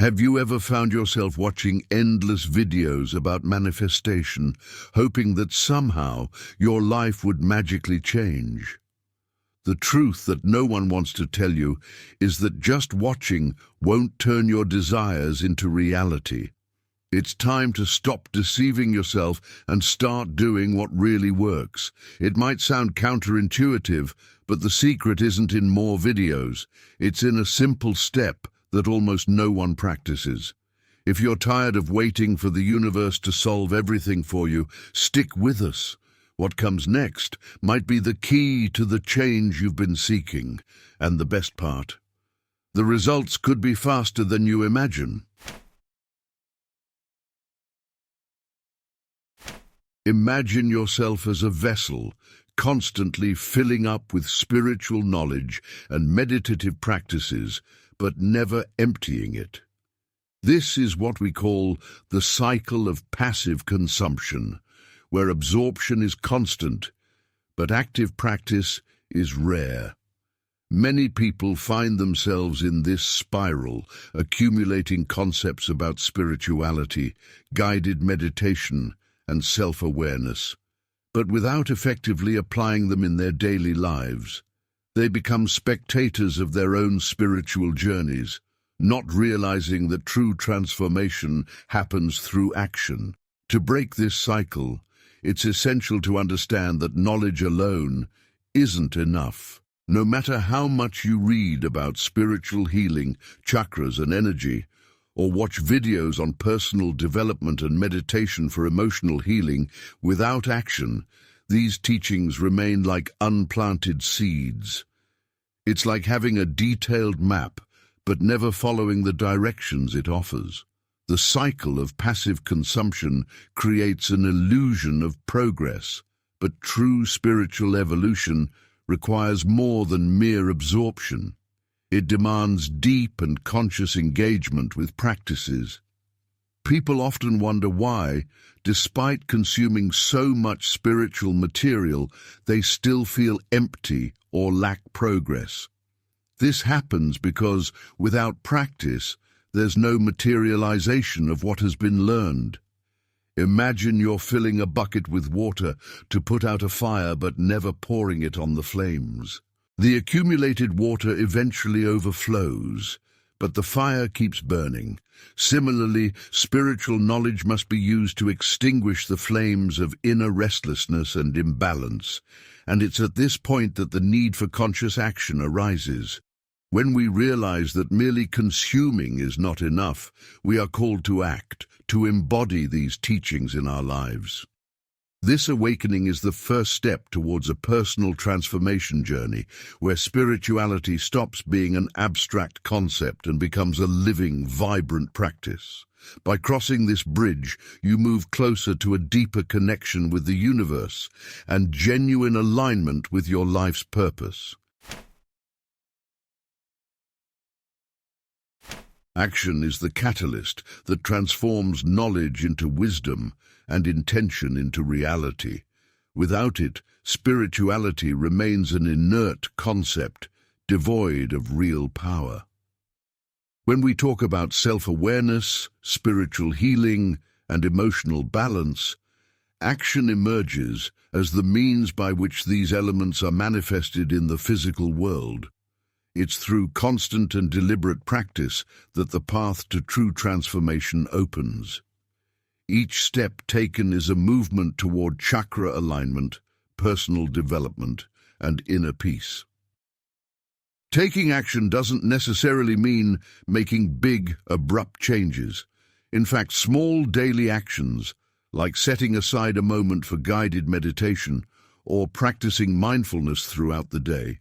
Have you ever found yourself watching endless videos about manifestation, hoping that somehow your life would magically change? The truth that no one wants to tell you is that just watching won't turn your desires into reality. It's time to stop deceiving yourself and start doing what really works. It might sound counterintuitive, but the secret isn't in more videos. It's in a simple step that almost no one practices. If you're tired of waiting for the universe to solve everything for you, stick with us. What comes next might be the key to the change you've been seeking. And the best part, the results could be faster than you imagine. Imagine yourself as a vessel, constantly filling up with spiritual knowledge and meditative practices, but never emptying it. This is what we call the cycle of passive consumption, where absorption is constant, but active practice is rare. Many people find themselves in this spiral, accumulating concepts about spirituality, guided meditation, and self-awareness, but without effectively applying them in their daily lives. They become spectators of their own spiritual journeys, not realizing that true transformation happens through action. To break this cycle, it's essential to understand that knowledge alone isn't enough. No matter how much you read about spiritual healing, chakras and energy, or watch videos on personal development and meditation for emotional healing, without action, these teachings remain like unplanted seeds. It's like having a detailed map, but never following the directions it offers. The cycle of passive consumption creates an illusion of progress, but true spiritual evolution requires more than mere absorption. It demands deep and conscious engagement with practices. People often wonder why, despite consuming so much spiritual material, they still feel empty or lack progress. This happens because, without practice, there's no materialization of what has been learned. Imagine you're filling a bucket with water to put out a fire but never pouring it on the flames. The accumulated water eventually overflows, but the fire keeps burning. Similarly, spiritual knowledge must be used to extinguish the flames of inner restlessness and imbalance, and it's at this point that the need for conscious action arises. When we realize that merely consuming is not enough, we are called to act, to embody these teachings in our lives. This awakening is the first step towards a personal transformation journey, where spirituality stops being an abstract concept and becomes a living, vibrant practice. By crossing this bridge, you move closer to a deeper connection with the universe and genuine alignment with your life's purpose. Action is the catalyst that transforms knowledge into wisdom and intention into reality. Without it, spirituality remains an inert concept, devoid of real power. When we talk about self-awareness, spiritual healing, and emotional balance, action emerges as the means by which these elements are manifested in the physical world. It's through constant and deliberate practice that the path to true transformation opens. Each step taken is a movement toward chakra alignment, personal development, and inner peace. Taking action doesn't necessarily mean making big, abrupt changes. In fact, small daily actions, like setting aside a moment for guided meditation or practicing mindfulness throughout the day,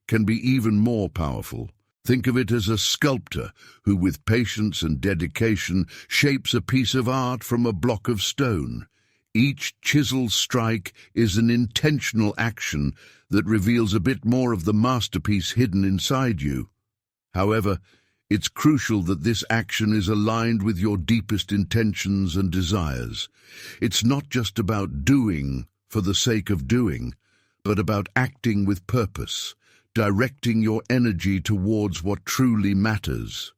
can be even more powerful. Think of it as a sculptor who, with patience and dedication, shapes a piece of art from a block of stone. Each chisel strike is an intentional action that reveals a bit more of the masterpiece hidden inside you. However, it's crucial that this action is aligned with your deepest intentions and desires. It's not just about doing for the sake of doing, but about acting with purpose, directing your energy towards what truly matters.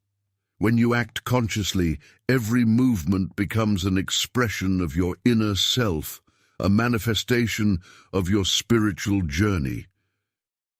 When you act consciously, every movement becomes an expression of your inner self, a manifestation of your spiritual journey.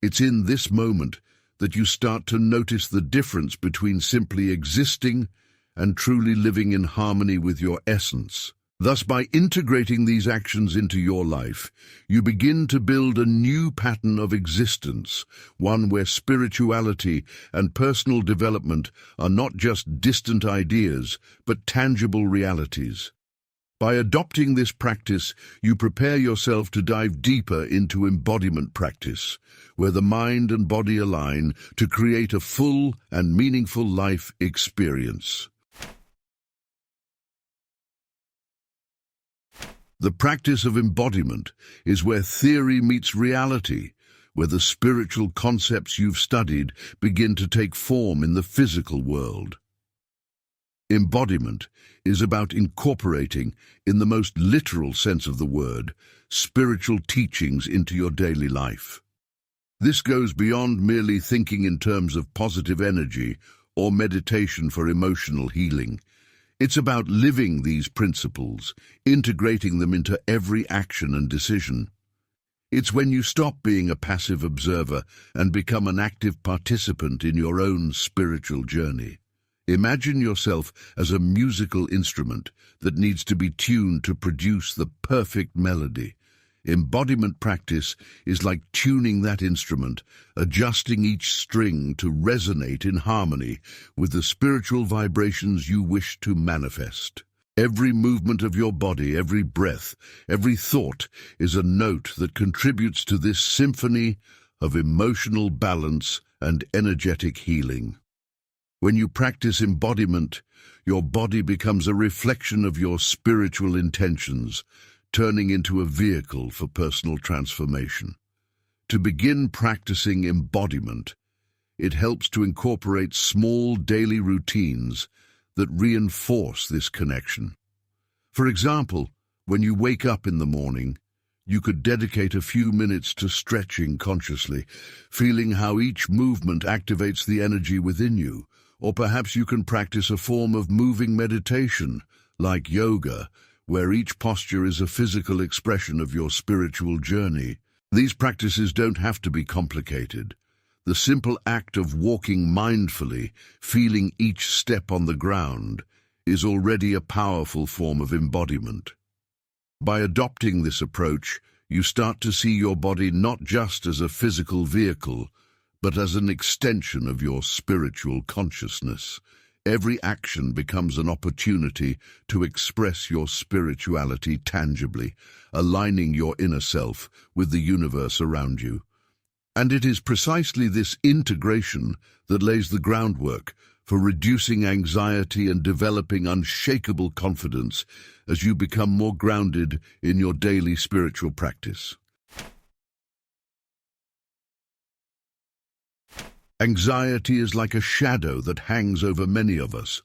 It's in this moment that you start to notice the difference between simply existing and truly living in harmony with your essence. Thus, by integrating these actions into your life, you begin to build a new pattern of existence, one where spirituality and personal development are not just distant ideas, but tangible realities. By adopting this practice, you prepare yourself to dive deeper into embodiment practice, where the mind and body align to create a full and meaningful life experience. The practice of embodiment is where theory meets reality, where the spiritual concepts you've studied begin to take form in the physical world. Embodiment is about incorporating, in the most literal sense of the word, spiritual teachings into your daily life. This goes beyond merely thinking in terms of positive energy or meditation for emotional healing. It's about living these principles, integrating them into every action and decision. It's when you stop being a passive observer and become an active participant in your own spiritual journey. Imagine yourself as a musical instrument that needs to be tuned to produce the perfect melody. Embodiment practice is like tuning that instrument, adjusting each string to resonate in harmony with the spiritual vibrations you wish to manifest. Every movement of your body, every breath, every thought is a note that contributes to this symphony of emotional balance and energetic healing. When you practice embodiment, your body becomes a reflection of your spiritual intentions, turning into a vehicle for personal transformation. To begin practicing embodiment, it helps to incorporate small daily routines that reinforce this connection. For example, when you wake up in the morning, you could dedicate a few minutes to stretching consciously, feeling how each movement activates the energy within you. Or perhaps you can practice a form of moving meditation, like yoga, where each posture is a physical expression of your spiritual journey. These practices don't have to be complicated. The simple act of walking mindfully, feeling each step on the ground, is already a powerful form of embodiment. By adopting this approach, you start to see your body not just as a physical vehicle, but as an extension of your spiritual consciousness. Every action becomes an opportunity to express your spirituality tangibly, aligning your inner self with the universe around you. And it is precisely this integration that lays the groundwork for reducing anxiety and developing unshakable confidence as you become more grounded in your daily spiritual practice. Anxiety is like a shadow that hangs over many of us,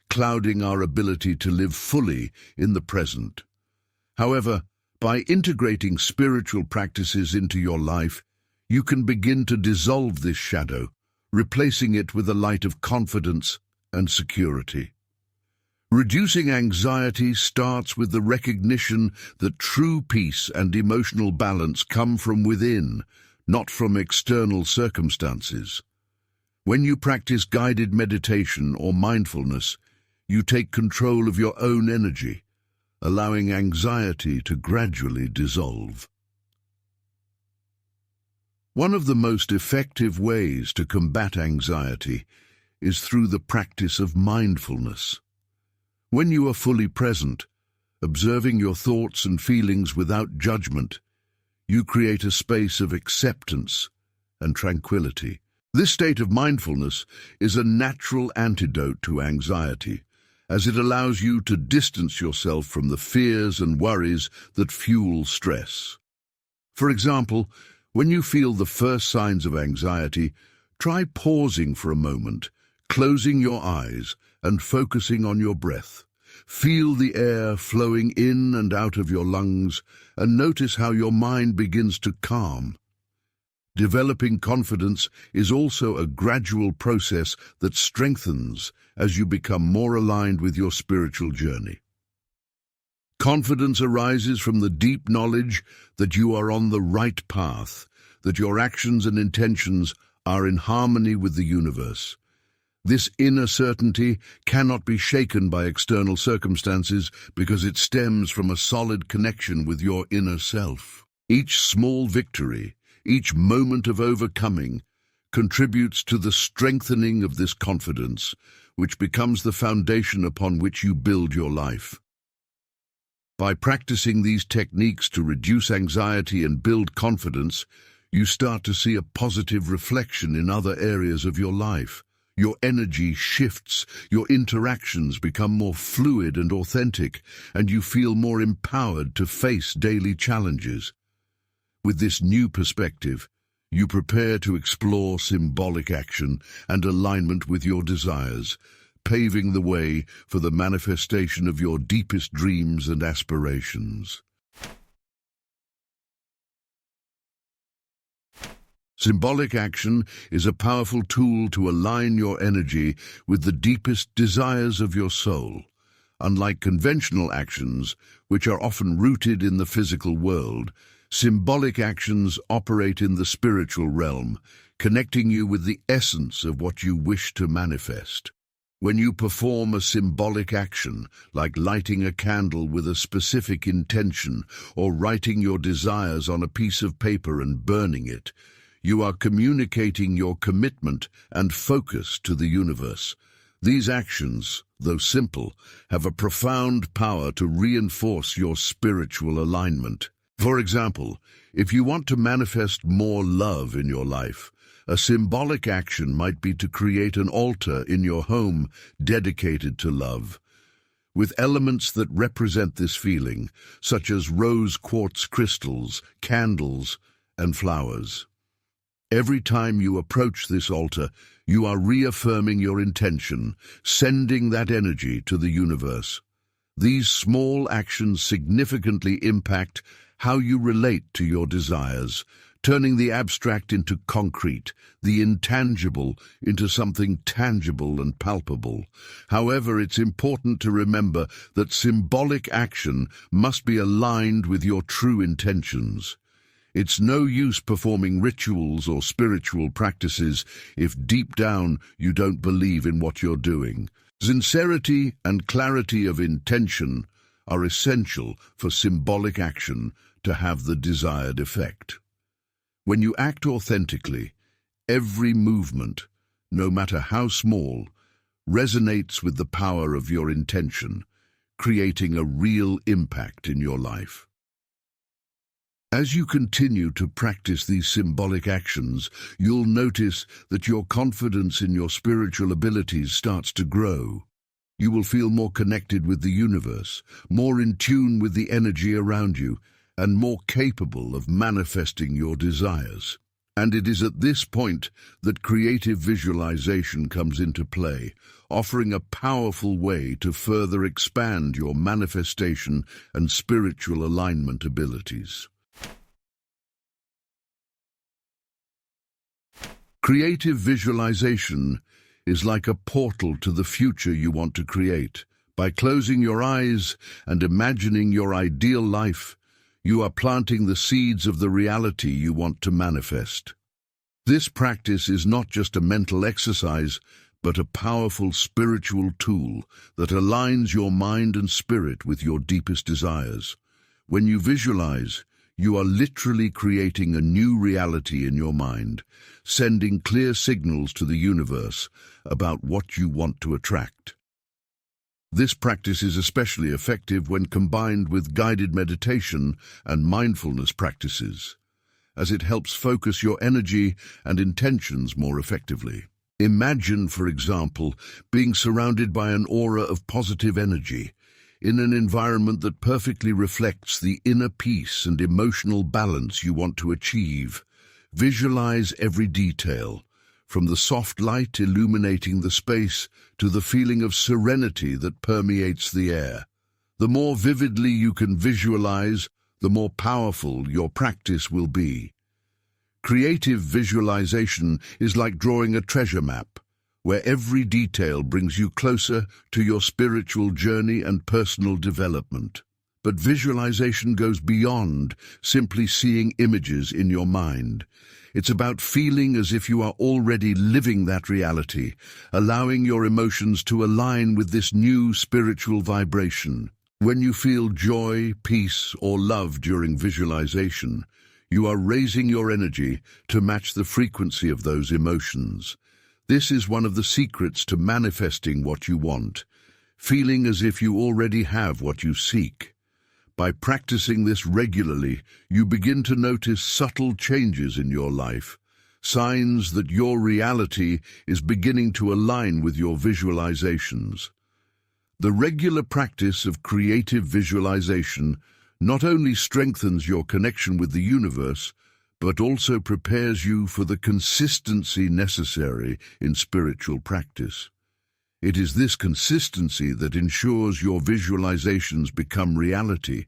clouding our ability to live fully in the present. However, by integrating spiritual practices into your life, you can begin to dissolve this shadow, replacing it with a light of confidence and security. Reducing anxiety starts with the recognition that true peace and emotional balance come from within, not from external circumstances. When you practice guided meditation or mindfulness, you take control of your own energy, allowing anxiety to gradually dissolve. One of the most effective ways to combat anxiety is through the practice of mindfulness. When you are fully present, observing your thoughts and feelings without judgment, you create a space of acceptance and tranquility. This state of mindfulness is a natural antidote to anxiety, as it allows you to distance yourself from the fears and worries that fuel stress. For example, when you feel the first signs of anxiety, try pausing for a moment, closing your eyes and focusing on your breath. Feel the air flowing in and out of your lungs and notice how your mind begins to calm. Developing confidence is also a gradual process that strengthens as you become more aligned with your spiritual journey. Confidence arises from the deep knowledge that you are on the right path, that your actions and intentions are in harmony with the universe. This inner certainty cannot be shaken by external circumstances because it stems from a solid connection with your inner self. Each small victory, each moment of overcoming, contributes to the strengthening of this confidence, which becomes the foundation upon which you build your life. By practicing these techniques to reduce anxiety and build confidence, you start to see a positive reflection in other areas of your life. Your energy shifts, your interactions become more fluid and authentic, and you feel more empowered to face daily challenges. With this new perspective, you prepare to explore symbolic action and alignment with your desires, paving the way for the manifestation of your deepest dreams and aspirations. Symbolic action is a powerful tool to align your energy with the deepest desires of your soul. Unlike conventional actions, which are often rooted in the physical world, symbolic actions operate in the spiritual realm, connecting you with the essence of what you wish to manifest. When you perform a symbolic action, like lighting a candle with a specific intention or writing your desires on a piece of paper and burning it, you are communicating your commitment and focus to the universe. These actions, though simple, have a profound power to reinforce your spiritual alignment. For example, if you want to manifest more love in your life, a symbolic action might be to create an altar in your home dedicated to love, with elements that represent this feeling, such as rose quartz crystals, candles, and flowers. Every time you approach this altar, you are reaffirming your intention, sending that energy to the universe. These small actions significantly impact how you relate to your desires, turning the abstract into concrete, the intangible into something tangible and palpable. However, it's important to remember that symbolic action must be aligned with your true intentions. It's no use performing rituals or spiritual practices if deep down you don't believe in what you're doing. Sincerity and clarity of intention are essential for symbolic action to have the desired effect. When you act authentically, every movement, no matter how small, resonates with the power of your intention, creating a real impact in your life. As you continue to practice these symbolic actions, you'll notice that your confidence in your spiritual abilities starts to grow. You will feel more connected with the universe, more in tune with the energy around you, and more capable of manifesting your desires. And it is at this point that creative visualization comes into play, offering a powerful way to further expand your manifestation and spiritual alignment abilities. Creative visualization is like a portal to the future you want to create. By closing your eyes and imagining your ideal life, you are planting the seeds of the reality you want to manifest. This practice is not just a mental exercise, but a powerful spiritual tool that aligns your mind and spirit with your deepest desires. When you visualize, you are literally creating a new reality in your mind, sending clear signals to the universe about what you want to attract. This practice is especially effective when combined with guided meditation and mindfulness practices, as it helps focus your energy and intentions more effectively. Imagine, for example, being surrounded by an aura of positive energy, in an environment that perfectly reflects the inner peace and emotional balance you want to achieve. Visualize every detail, from the soft light illuminating the space to the feeling of serenity that permeates the air. The more vividly you can visualize, the more powerful your practice will be. Creative visualization is like drawing a treasure map, where every detail brings you closer to your spiritual journey and personal development. But visualization goes beyond simply seeing images in your mind. It's about feeling as if you are already living that reality, allowing your emotions to align with this new spiritual vibration. When you feel joy, peace, or love during visualization, you are raising your energy to match the frequency of those emotions. This is one of the secrets to manifesting what you want, feeling as if you already have what you seek. By practicing this regularly, you begin to notice subtle changes in your life, signs that your reality is beginning to align with your visualizations. The regular practice of creative visualization not only strengthens your connection with the universe, but also prepares you for the consistency necessary in spiritual practice. It is this consistency that ensures your visualizations become reality,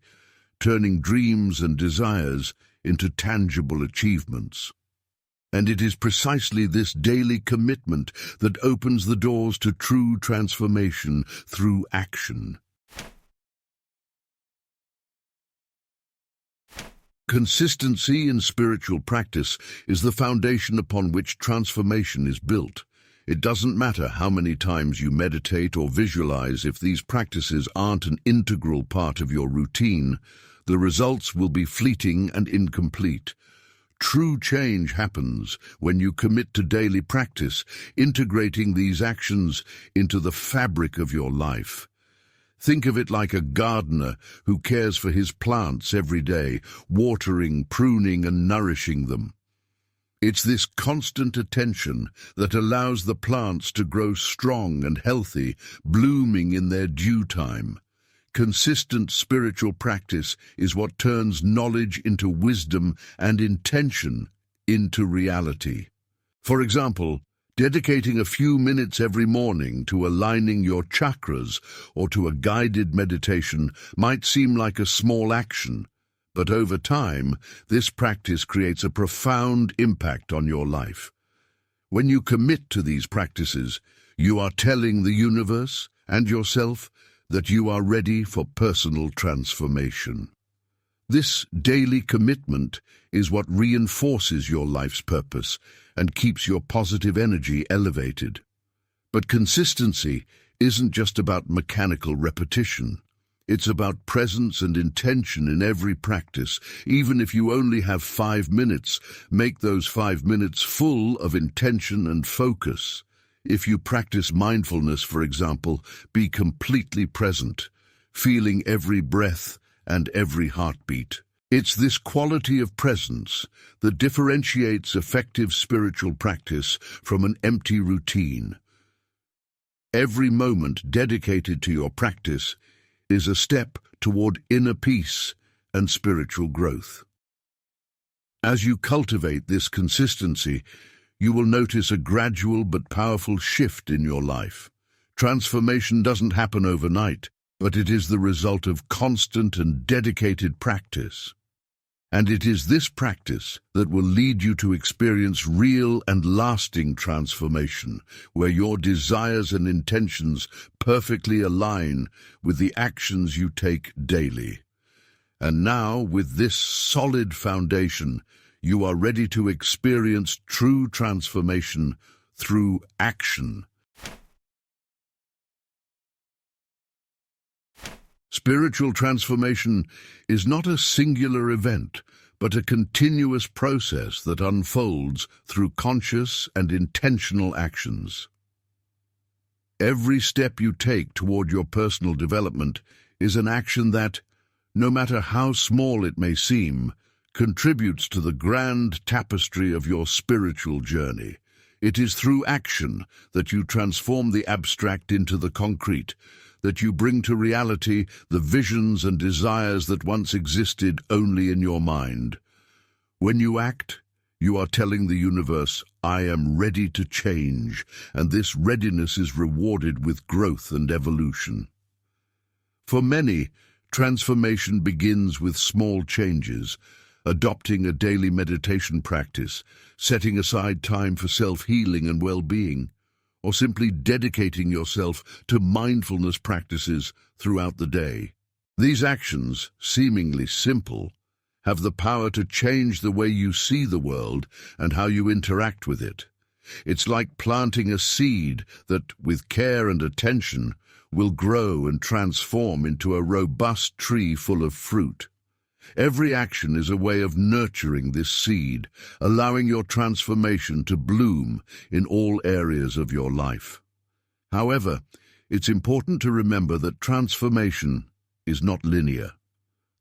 turning dreams and desires into tangible achievements. And it is precisely this daily commitment that opens the doors to true transformation through action. Consistency in spiritual practice is the foundation upon which transformation is built. It doesn't matter how many times you meditate or visualize. If these practices aren't an integral part of your routine, the results will be fleeting and incomplete. True change happens when you commit to daily practice, integrating these actions into the fabric of your life. Think of it like a gardener who cares for his plants every day, watering, pruning, and nourishing them. It's this constant attention that allows the plants to grow strong and healthy, blooming in their due time. Consistent spiritual practice is what turns knowledge into wisdom and intention into reality. For example, dedicating a few minutes every morning to aligning your chakras or to a guided meditation might seem like a small action, but over time, this practice creates a profound impact on your life. When you commit to these practices, you are telling the universe and yourself that you are ready for personal transformation. This daily commitment is what reinforces your life's purpose and keeps your positive energy elevated. But consistency isn't just about mechanical repetition. It's about presence and intention in every practice. Even if you only have 5 minutes, make those 5 minutes full of intention and focus. If you practice mindfulness, for example, be completely present, feeling every breath and every heartbeat. It's this quality of presence that differentiates effective spiritual practice from an empty routine. Every moment dedicated to your practice is a step toward inner peace and spiritual growth. As you cultivate this consistency, you will notice a gradual but powerful shift in your life. Transformation doesn't happen overnight, but it is the result of constant and dedicated practice. And it is this practice that will lead you to experience real and lasting transformation, where your desires and intentions perfectly align with the actions you take daily. And now, with this solid foundation, you are ready to experience true transformation through action. Spiritual transformation is not a singular event, but a continuous process that unfolds through conscious and intentional actions. Every step you take toward your personal development is an action that, no matter how small it may seem, contributes to the grand tapestry of your spiritual journey. It is through action that you transform the abstract into the concrete, that you bring to reality the visions and desires that once existed only in your mind. When you act, you are telling the universe, "I am ready to change," and this readiness is rewarded with growth and evolution. For many, transformation begins with small changes, adopting a daily meditation practice, setting aside time for self-healing and well-being, or simply dedicating yourself to mindfulness practices throughout the day. These actions, seemingly simple, have the power to change the way you see the world and how you interact with it. It's like planting a seed that, with care and attention, will grow and transform into a robust tree full of fruit. Every action is a way of nurturing this seed, allowing your transformation to bloom in all areas of your life. However, it's important to remember that transformation is not linear.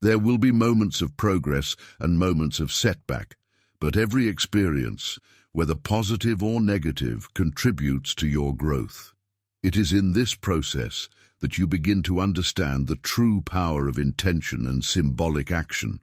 There will be moments of progress and moments of setback, but every experience, whether positive or negative, contributes to your growth. It is in this process that you begin to understand the true power of intention and symbolic action,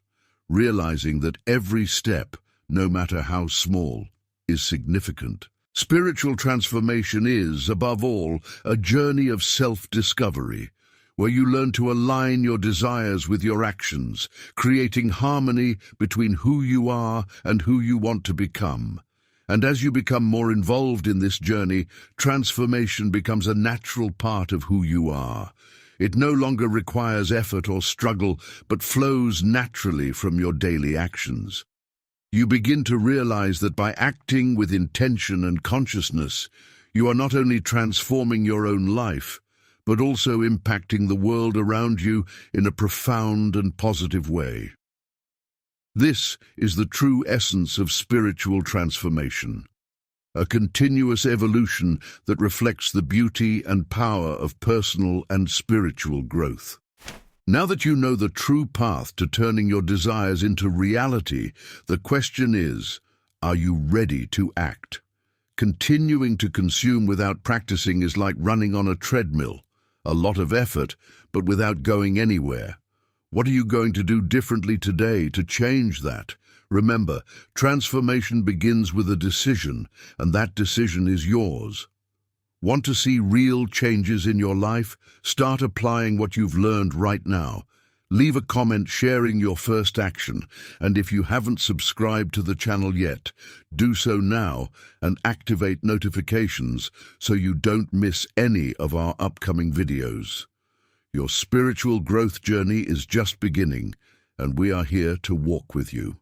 realizing that every step, no matter how small, is significant. Spiritual transformation is, above all, a journey of self-discovery, where you learn to align your desires with your actions, creating harmony between who you are and who you want to become. And as you become more involved in this journey, transformation becomes a natural part of who you are. It no longer requires effort or struggle, but flows naturally from your daily actions. You begin to realize that by acting with intention and consciousness, you are not only transforming your own life, but also impacting the world around you in a profound and positive way. This is the true essence of spiritual transformation, a continuous evolution that reflects the beauty and power of personal and spiritual growth. Now that you know the true path to turning your desires into reality, the question is, are you ready to act? Continuing to consume without practicing is like running on a treadmill, a lot of effort, but without going anywhere. What are you going to do differently today to change that? Remember, transformation begins with a decision, and that decision is yours. Want to see real changes in your life? Start applying what you've learned right now. Leave a comment sharing your first action, and if you haven't subscribed to the channel yet, do so now and activate notifications so you don't miss any of our upcoming videos. Your spiritual growth journey is just beginning, and we are here to walk with you.